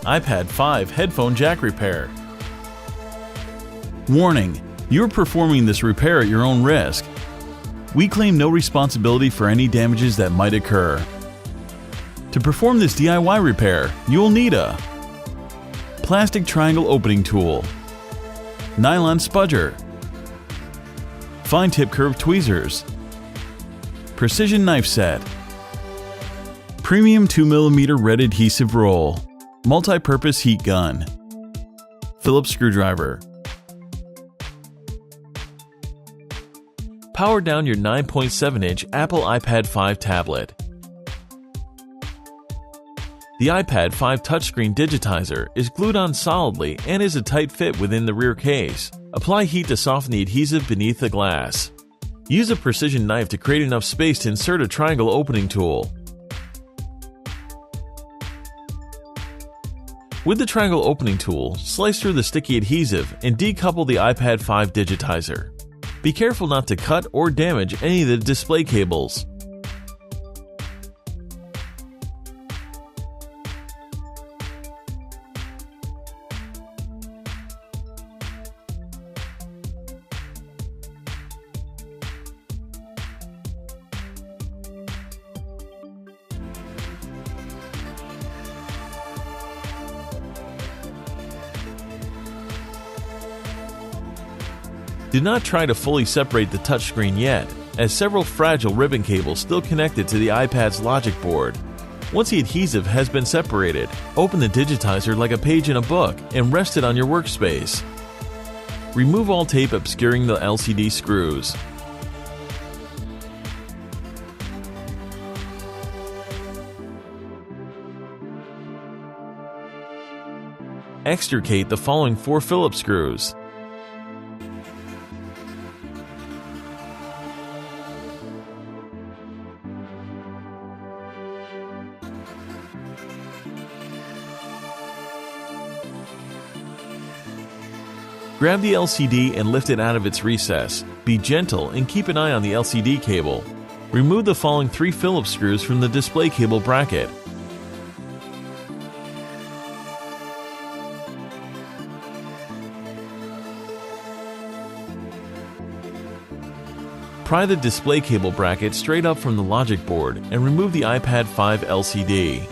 iPad 5 Headphone Jack Repair. Warning: you're performing this repair at your own risk. We claim no responsibility for any damages that might occur. To perform this DIY repair, you will need a plastic triangle opening tool, nylon spudger, fine tip curved tweezers, precision knife set, premium 2mm red adhesive roll, multi-purpose heat gun, Phillips screwdriver. Power down your 9.7-inch Apple iPad 5 tablet. The iPad 5 touchscreen digitizer is glued on solidly and is a tight fit within the rear case. Apply heat to soften the adhesive beneath the glass. Use a precision knife to create enough space to insert a triangle opening tool. With the triangle opening tool, slice through the sticky adhesive and decouple the iPad 5 digitizer. Be careful not to cut or damage any of the display cables. Do not try to fully separate the touchscreen yet, as several fragile ribbon cables still connected to the iPad's logic board. Once the adhesive has been separated, open the digitizer like a page in a book and rest it on your workspace. Remove all tape obscuring the LCD screws. Extricate the following 4 Phillips screws. Grab the LCD and lift it out of its recess. Be gentle and keep an eye on the LCD cable. Remove the following 3 Phillips screws from the display cable bracket. Pry the display cable bracket straight up from the logic board and remove the iPad 5 LCD.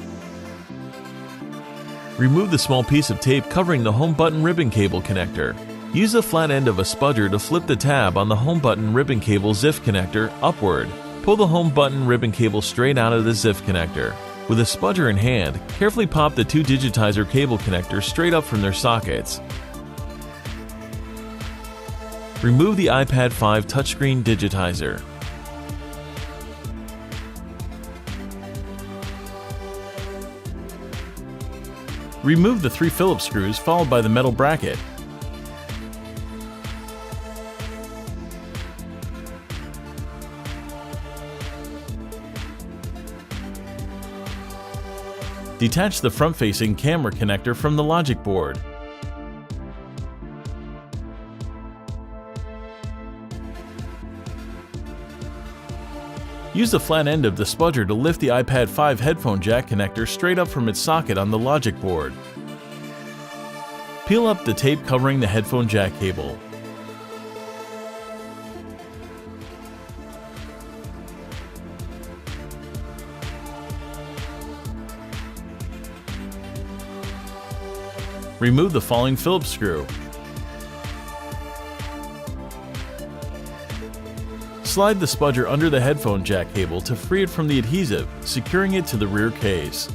Remove the small piece of tape covering the home button ribbon cable connector. Use the flat end of a spudger to flip the tab on the home button ribbon cable ZIF connector upward. Pull the home button ribbon cable straight out of the ZIF connector. With a spudger in hand, carefully pop the 2 digitizer cable connectors straight up from their sockets. Remove the iPad 5 touchscreen digitizer. Remove the 3 Phillips screws followed by the metal bracket. Detach the front-facing camera connector from the logic board. Use the flat end of the spudger to lift the iPad 5 headphone jack connector straight up from its socket on the logic board. Peel up the tape covering the headphone jack cable. Remove the following Phillips screw. Slide the spudger under the headphone jack cable to free it from the adhesive, securing it to the rear case.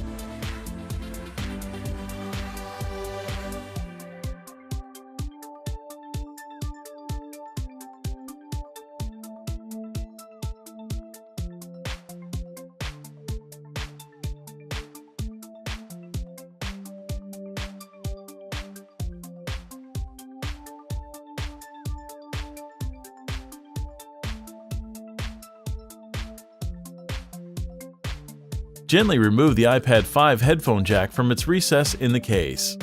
Gently remove the iPad 5 headphone jack from its recess in the case.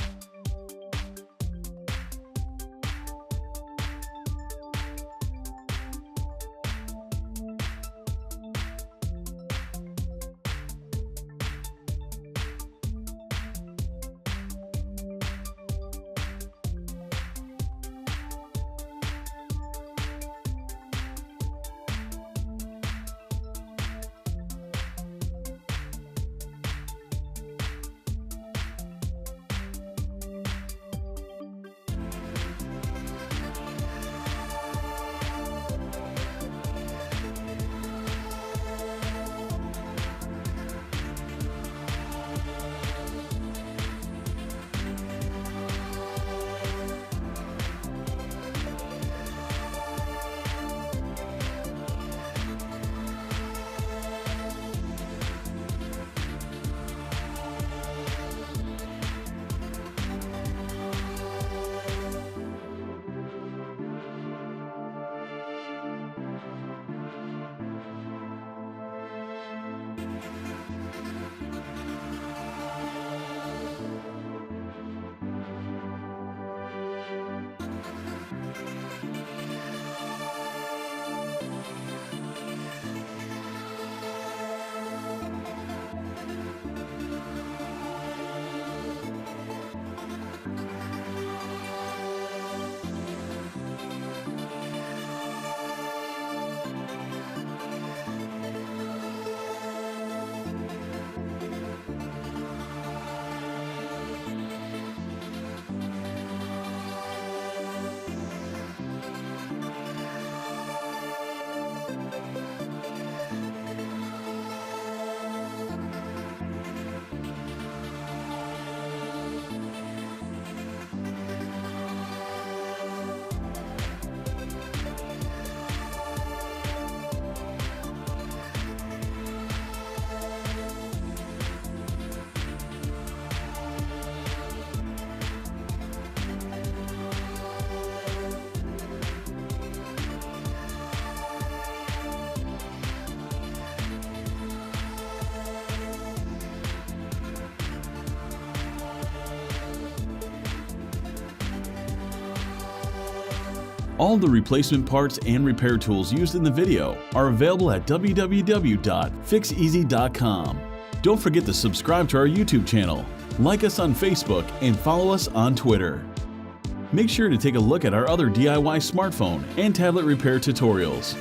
All the replacement parts and repair tools used in the video are available at www.Fixez.com. Don't forget to subscribe to our YouTube channel, like us on Facebook, and follow us on Twitter. Make sure to take a look at our other DIY smartphone and tablet repair tutorials.